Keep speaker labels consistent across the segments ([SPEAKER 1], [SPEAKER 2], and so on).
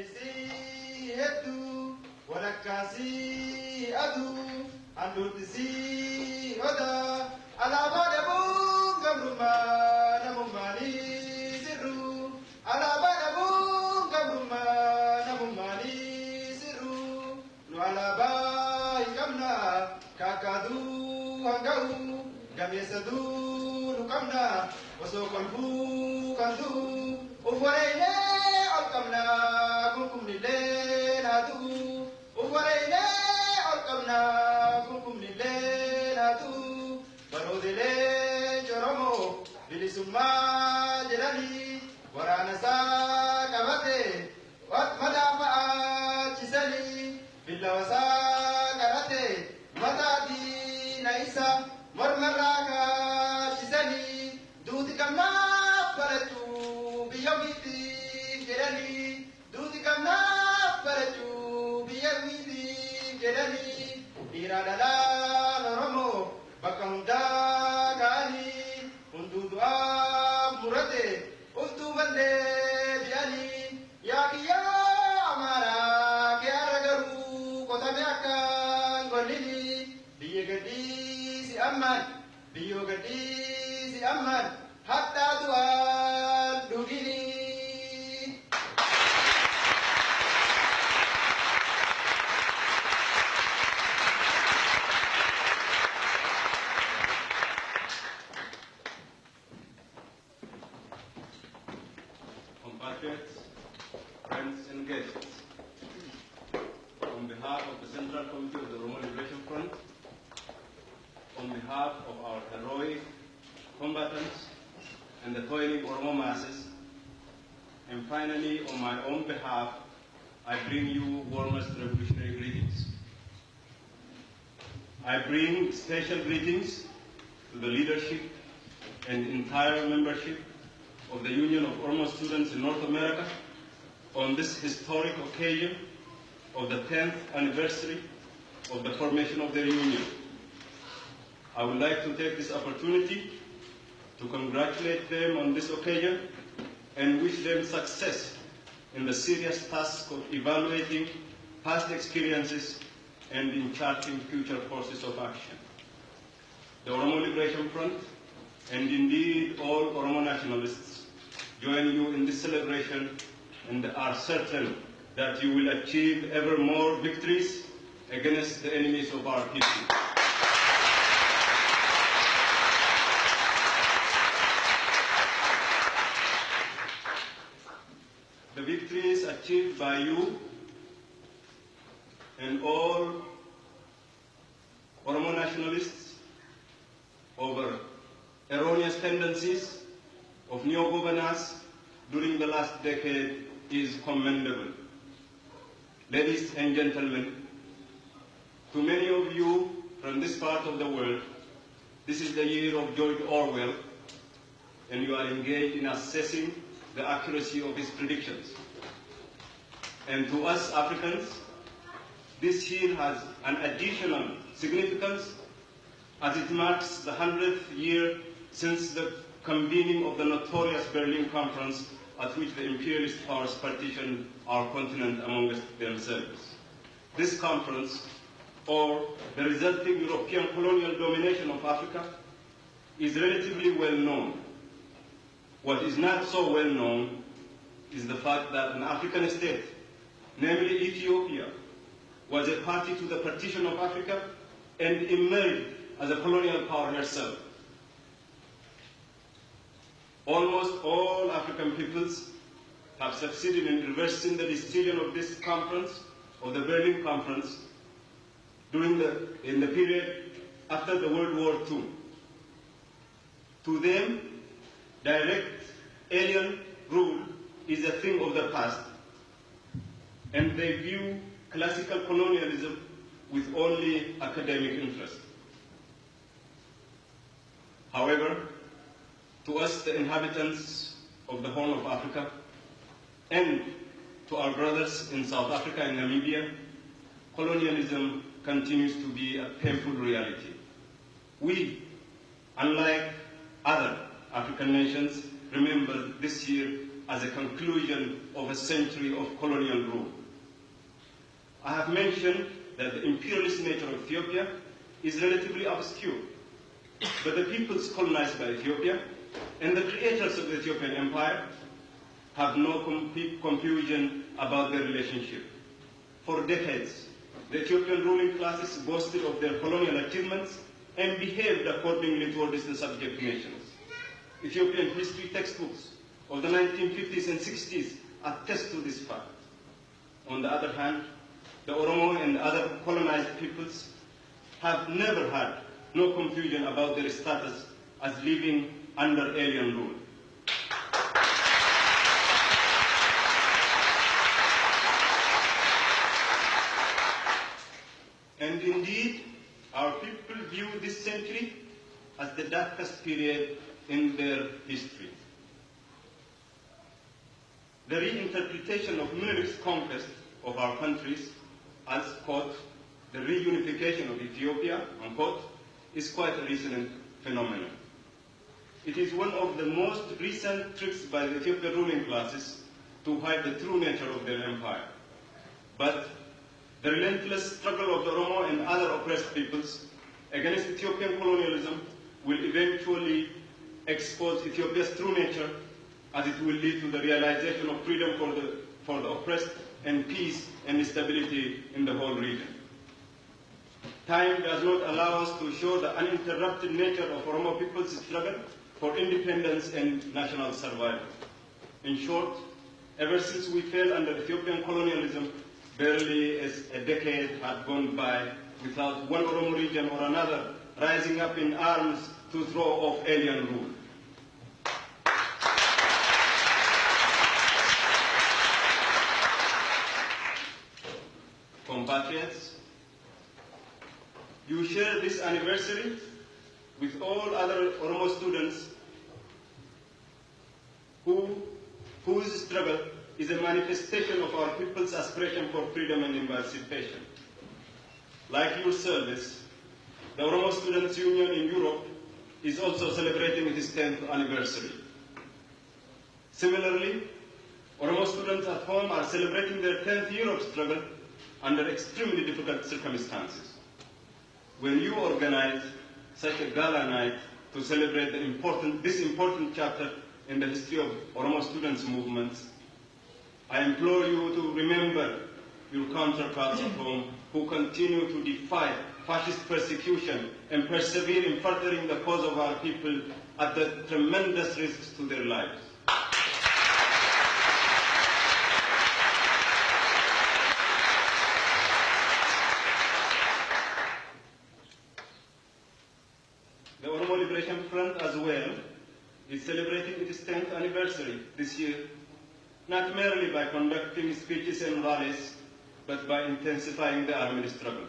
[SPEAKER 1] Walisi hedu, walakasi adu, andutisi oda, alaba debu gamruma namumani siru, alaba debu gamruma namumani siru, lu alaba ikamna kakadu hangau, gamesadu lukamna, wasokolbu kandu, ufarele alkamna kumkum lile natu, ufarele alkamna kumkum lile natu, barodele joromo bilisumma jelani, waranasa kabate, wat madafa chisali, billawasa karate, matadi naisa, marmaraka chisali, duti kamna paratu biyamiti jedani, duti kamna paratu biyamiti jedani, iradala noromo bakka hunda gani, hundu du'a murate uftu bande jani, yakiya amara kya ragaru kota meakan golini, biye gadi si aman, biyo gadi si aman, hatta du'a dugini.
[SPEAKER 2] Compatriots, friends and guests, on behalf of the Central Committee of the Oromo Liberation Front, on behalf of our heroic combatants and the toiling Oromo masses, and finally on my own behalf, I bring you warmest revolutionary greetings. I bring special greetings to the leadership and entire membership of the Union of Oromo Students in North America on this historic occasion of the 10th anniversary of the formation of their union. I would like to take this opportunity to congratulate them on this occasion and wish them success in the serious task of evaluating past experiences and in charting future courses of action. The Oromo Liberation Front, and indeed all Oromo nationalists, join you in this celebration and are certain that you will achieve ever more victories against the enemies of our people. The victories achieved by you and all Oromo nationalists over erroneous tendencies of neo-governance during the last decade is commendable. Ladies and gentlemen, to many of you from this part of the world, this is the year of George Orwell, and you are engaged in assessing the accuracy of his predictions. And to us Africans, this year has an additional significance as it marks the 100th year since the convening of the notorious Berlin Conference at which the imperialist powers partitioned our continent amongst themselves. This conference, or the resulting European colonial domination of Africa, is relatively well known. What is not so well known is the fact that an African state, namely Ethiopia, was a party to the partition of Africa and emerged as a colonial power herself. Almost all African peoples have succeeded in reversing the decision of this conference, of the Berlin Conference, in the period after the World War II. To them, direct alien rule is a thing of the past, and they view classical colonialism with only academic interest. However, to us, the inhabitants of the Horn of Africa, and to our brothers in South Africa and Namibia, colonialism continues to be a painful reality. We, unlike other African nations, remember this year as a conclusion of a century of colonial rule. I have mentioned that the imperialist nature of Ethiopia is relatively obscure, but the peoples colonized by Ethiopia and the creators of the Ethiopian empire have no confusion about their relationship. For decades, the Ethiopian ruling classes boasted of their colonial achievements and behaved accordingly towards the subject nations. Ethiopian history textbooks of the 1950s and 60s attest to this fact. On the other hand, the Oromo and other colonized peoples have never had no confusion about their status as living under alien rule. And indeed, our people view this century as the darkest period in their history. The reinterpretation of Minilich's conquest of our countries as, quote, the reunification of Ethiopia, unquote, is quite a recent phenomenon. It is one of the most recent tricks by the Ethiopian ruling classes to hide the true nature of their empire. But the relentless struggle of the Oromo and other oppressed peoples against Ethiopian colonialism will eventually expose Ethiopia's true nature, as it will lead to the realization of freedom for the oppressed and peace and stability in the whole region. Time does not allow us to show the uninterrupted nature of Oromo people's struggle for independence and national survival. In short, ever since we fell under Ethiopian colonialism, barely a decade had gone by without one Oromo region or another rising up in arms to throw off alien rule. Compatriots, you share this anniversary with all other Oromo students whose struggle is a manifestation of our people's aspiration for freedom and emancipation. Like yourselves, the Oromo Students' Union in Europe is also celebrating its 10th anniversary. Similarly, Oromo students at home are celebrating their 10th year of struggle under extremely difficult circumstances. When you organize such a gala night to celebrate this important chapter in the history of Oromo students' movements, I implore you to remember your counterparts at home who continue to defy fascist persecution and persevere in furthering the cause of our people at the tremendous risks to their lives. The Oromo Liberation Front as well is celebrating its 10th anniversary this year, not merely by conducting speeches and rallies, but by intensifying the armed struggle.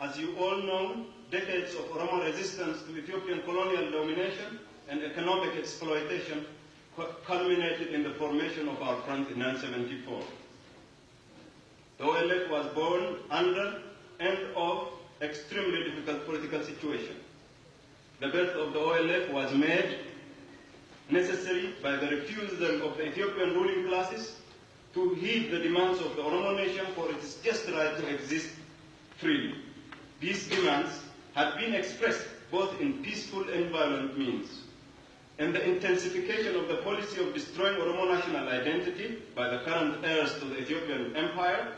[SPEAKER 2] As you all know, decades of Oromo resistance to Ethiopian colonial domination and economic exploitation culminated in the formation of our front in 1974. The OLF was born under and of extremely difficult political situation. The birth of the OLF was made necessary by the refusal of the Ethiopian ruling classes to heed the demands of the Oromo nation for its just right to exist freely. These demands had been expressed both in peaceful and violent means. And the intensification of the policy of destroying Oromo national identity by the current heirs to the Ethiopian empire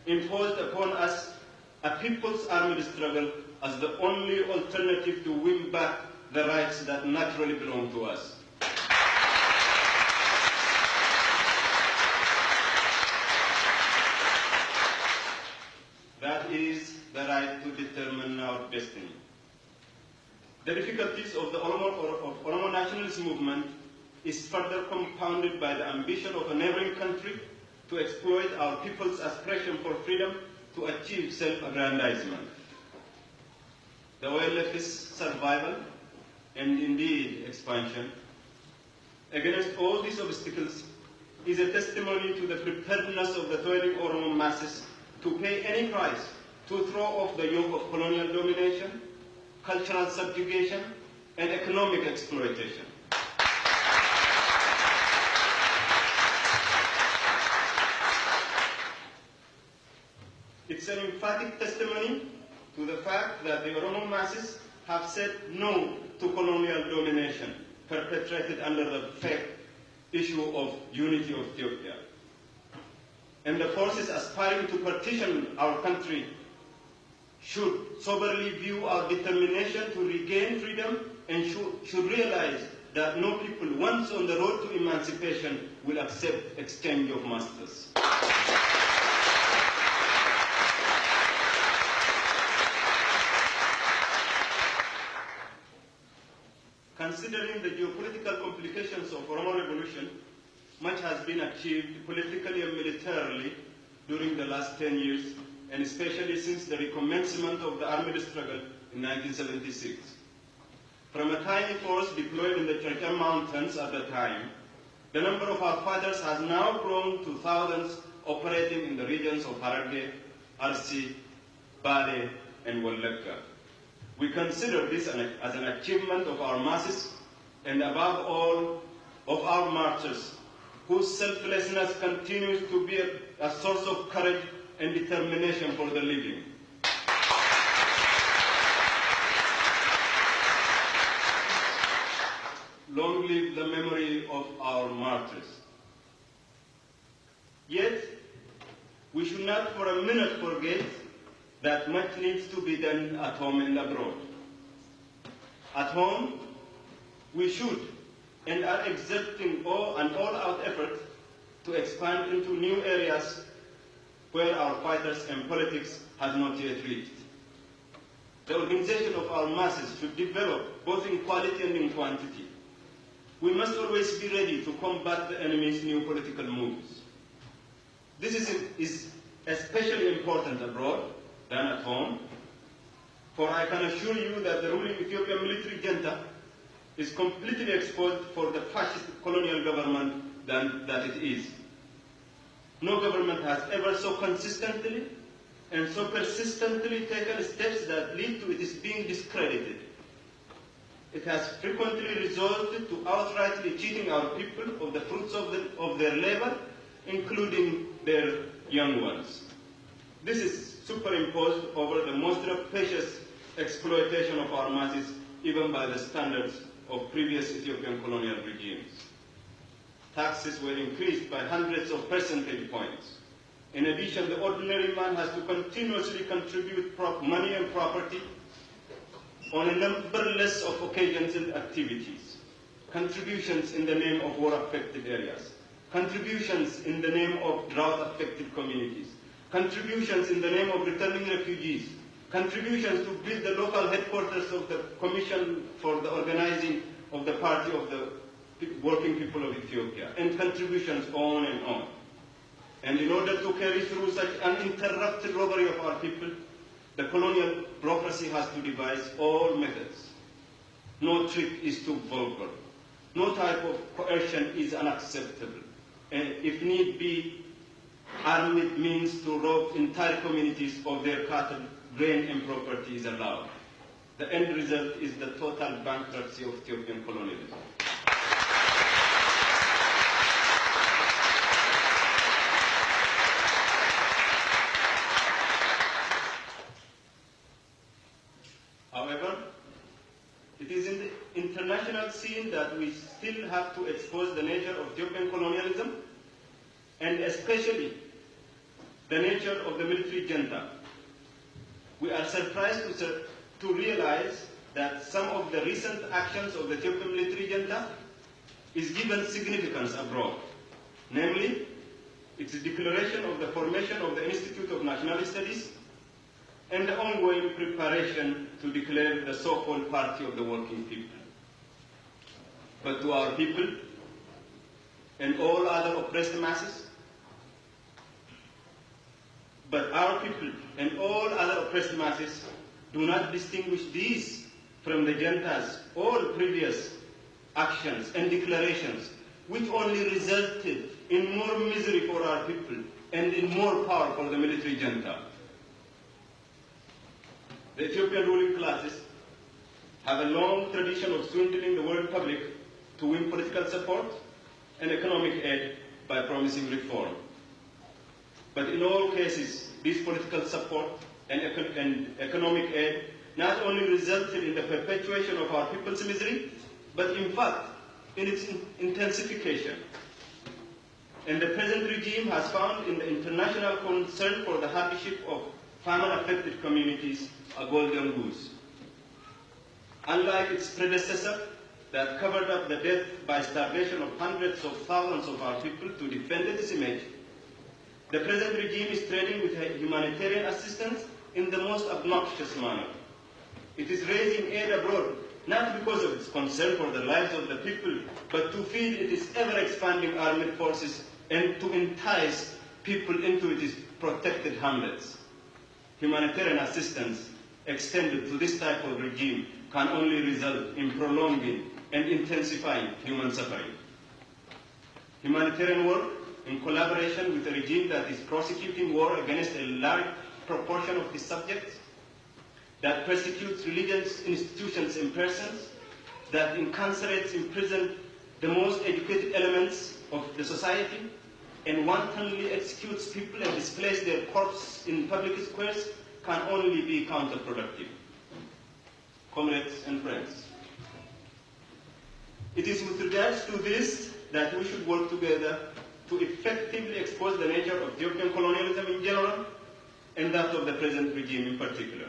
[SPEAKER 2] imposed upon us a people's armed struggle as the only alternative to win back the rights that naturally belong to us. That is the right to determine our destiny. The difficulties of the Oromo nationalist movement is further compounded by the ambition of a neighboring country to exploit our people's aspiration for freedom to achieve self-aggrandizement. The OLF's survival and indeed expansion against all these obstacles is a testimony to the preparedness of the toiling Oromo masses to pay any price to throw off the yoke of colonial domination cultural subjugation, and economic exploitation. It's an emphatic testimony to the fact that the Oromo masses have said no to colonial domination perpetrated under the fake issue of unity of Ethiopia. And the forces aspiring to partition our country should soberly view our determination to regain freedom and should realize that no people once on the road to emancipation will accept exchange of masters. Considering the geopolitical complications of Oromo revolution, much has been achieved politically and militarily during the last 10 years, and especially since the recommencement of the armed struggle in 1976. From a tiny force deployed in the Cherkam Mountains at the time, the number of our fighters has now grown to thousands operating in the regions of Hararge, Arsi, Bale, and Wallaka. We consider this as an achievement of our masses and above all of our martyrs, whose selflessness continues to be a source of courage and determination for the living. Long live the memory of our martyrs. Yet, we should not for a minute forget that much needs to be done at home and abroad. At home, we should and are exerting an all-out effort to expand into new areas where our fighters and politics has not yet reached. The organization of our masses should develop both in quality and in quantity. We must always be ready to combat the enemy's new political moves. This is especially important abroad than at home, for I can assure you that the ruling Ethiopian military junta is completely exposed for the fascist colonial government that it is. No government has ever so consistently and so persistently taken steps that lead to its being discredited. It has frequently resorted to outrightly cheating our people of the fruits of their labor, including their young ones. This is superimposed over the most rapacious exploitation of our masses, even by the standards of previous Ethiopian colonial regimes. Taxes were increased by hundreds of percentage points. In addition, the ordinary man has to continuously contribute money and property on a numberless of occasions and activities. Contributions in the name of war-affected areas. Contributions in the name of drought-affected communities. Contributions in the name of returning refugees. Contributions to build the local headquarters of the Commission for the Organizing of the Party of the Working People of Ethiopia. And contributions on and on. And in order to carry through such uninterrupted robbery of our people, the colonial bureaucracy has to devise all methods. No trick is too vulgar. No type of coercion is unacceptable. And if need be, armed means to rob entire communities of their cattle, grain and property is allowed. The end result is the total bankruptcy of Ethiopian colonialism. However, it is in the international scene that we still have to expose the nature of Ethiopian colonialism and especially the nature of the military junta. We are surprised to realize that some of the recent actions of the Ethiopian military junta is given significance abroad, namely its declaration of the formation of the Institute of National Studies and the ongoing preparation to declare the so-called Party of the Working People. But to our people and all other oppressed masses, do not distinguish these from the junta's all previous actions and declarations, which only resulted in more misery for our people and in more power for the military junta. The Ethiopian ruling classes have a long tradition of swindling the world public to win political support and economic aid by promising reform. But in all cases, this political support and economic aid not only resulted in the perpetuation of our people's misery, but in fact, in its intensification. And the present regime has found in the international concern for the hardship of famine-affected communities a golden goose. Unlike its predecessor, that covered up the death by starvation of hundreds of thousands of our people to defend its image, the present regime is trading with humanitarian assistance in the most obnoxious manner. It is raising aid abroad, not because of its concern for the lives of the people, but to feed its ever-expanding armed forces and to entice people into its protected hamlets. Humanitarian assistance extended to this type of regime can only result in prolonging and intensifying human suffering. Humanitarian work, in collaboration with a regime that is prosecuting war against a large proportion of its subjects, that persecutes religious institutions and persons, that incarcerates in prison the most educated elements of the society, and wantonly executes people and displays their corpses in public squares, can only be counterproductive. Comrades and friends, it is with regards to this that we should work together to effectively expose the nature of Ethiopian colonialism in general and that of the present regime in particular.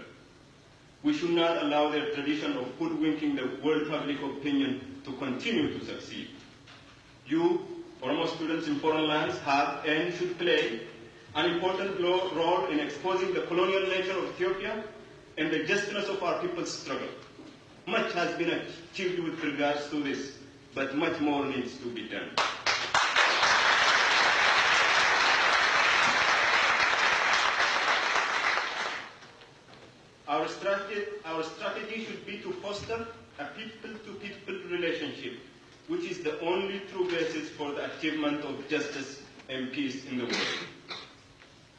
[SPEAKER 2] We should not allow their tradition of hoodwinking the world public opinion to continue to succeed. You, Oromo students in foreign lands, have and should play an important role in exposing the colonial nature of Ethiopia and the justness of our people's struggle. Much has been achieved with regards to this, but much more needs to be done. Our strategy should be to foster a people-to-people relationship, which is the only true basis for the achievement of justice and peace in the world.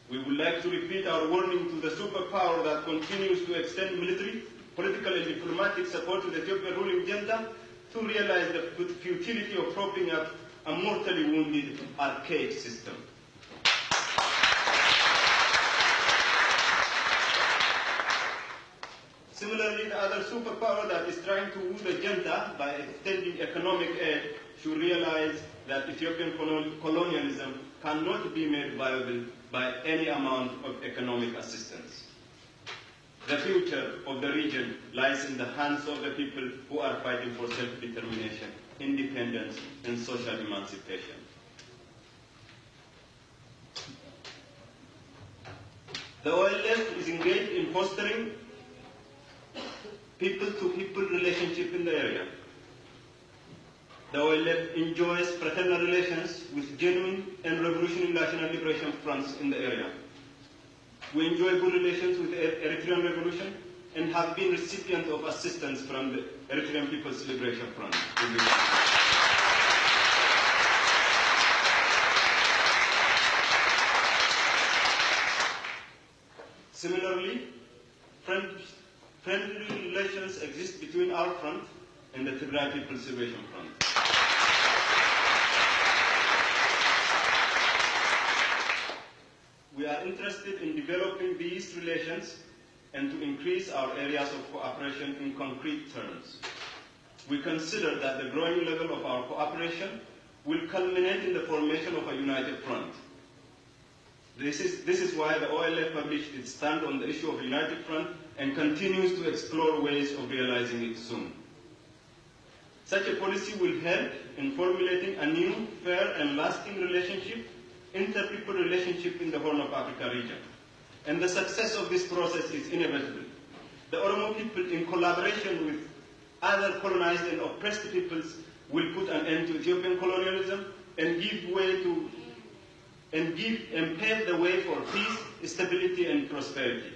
[SPEAKER 2] We would like to repeat our warning to the superpower that continues to extend military, political and diplomatic support to the Ethiopian ruling junta to realize the futility of propping up a mortally wounded, archaic system. Similarly, the other superpower that is trying to woo the junta by extending economic aid should realize that Ethiopian colonialism cannot be made viable by any amount of economic assistance. The future of the region lies in the hands of the people who are fighting for self-determination, independence, and social emancipation. The OLF is engaged in fostering people-to-people relationship in the area. The OLF enjoys fraternal relations with genuine and revolutionary national liberation fronts in the area. We enjoy good relations with the Eritrean Revolution and have been recipients of assistance from the Eritrean People's Liberation Front. Similarly, friendly relations exist between our front and the Tigray People's Liberation Front. We are interested in developing these relations and to increase our areas of cooperation in concrete terms. We consider that the growing level of our cooperation will culminate in the formation of a united front. This is why the OLF published its stand on the issue of a united front and continues to explore ways of realizing it soon. Such a policy will help in formulating a new, fair and lasting relationship, inter-people relationship in the Horn of Africa region. And the success of this process is inevitable. The Oromo people, in collaboration with other colonized and oppressed peoples, will put an end to Ethiopian colonialism and pave the way for peace, stability and prosperity.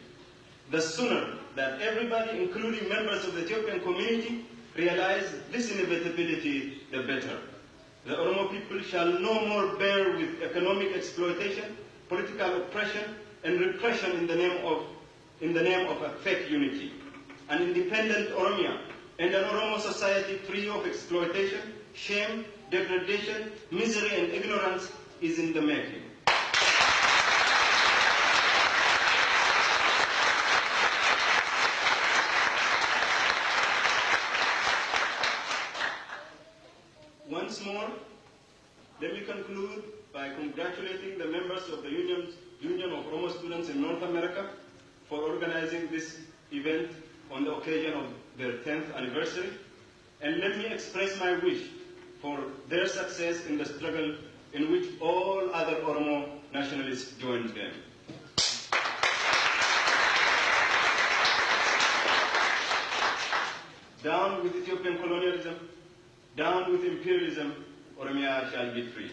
[SPEAKER 2] The sooner that everybody, including members of the Ethiopian community, realize this inevitability, the better. The Oromo people shall no more bear with economic exploitation, political oppression, and repression in the name of a fake unity. An independent Oromia and an Oromo society free of exploitation, shame, degradation, misery, and ignorance is in the making. Once more, let me conclude by congratulating the members of the Union of Oromo Students in North America for organizing this event on the occasion of their 10th anniversary. And let me express my wish for their success in the struggle in which all other Oromo nationalists joined them. Down with Ethiopian colonialism, down with imperialism, Oromiya shall be free.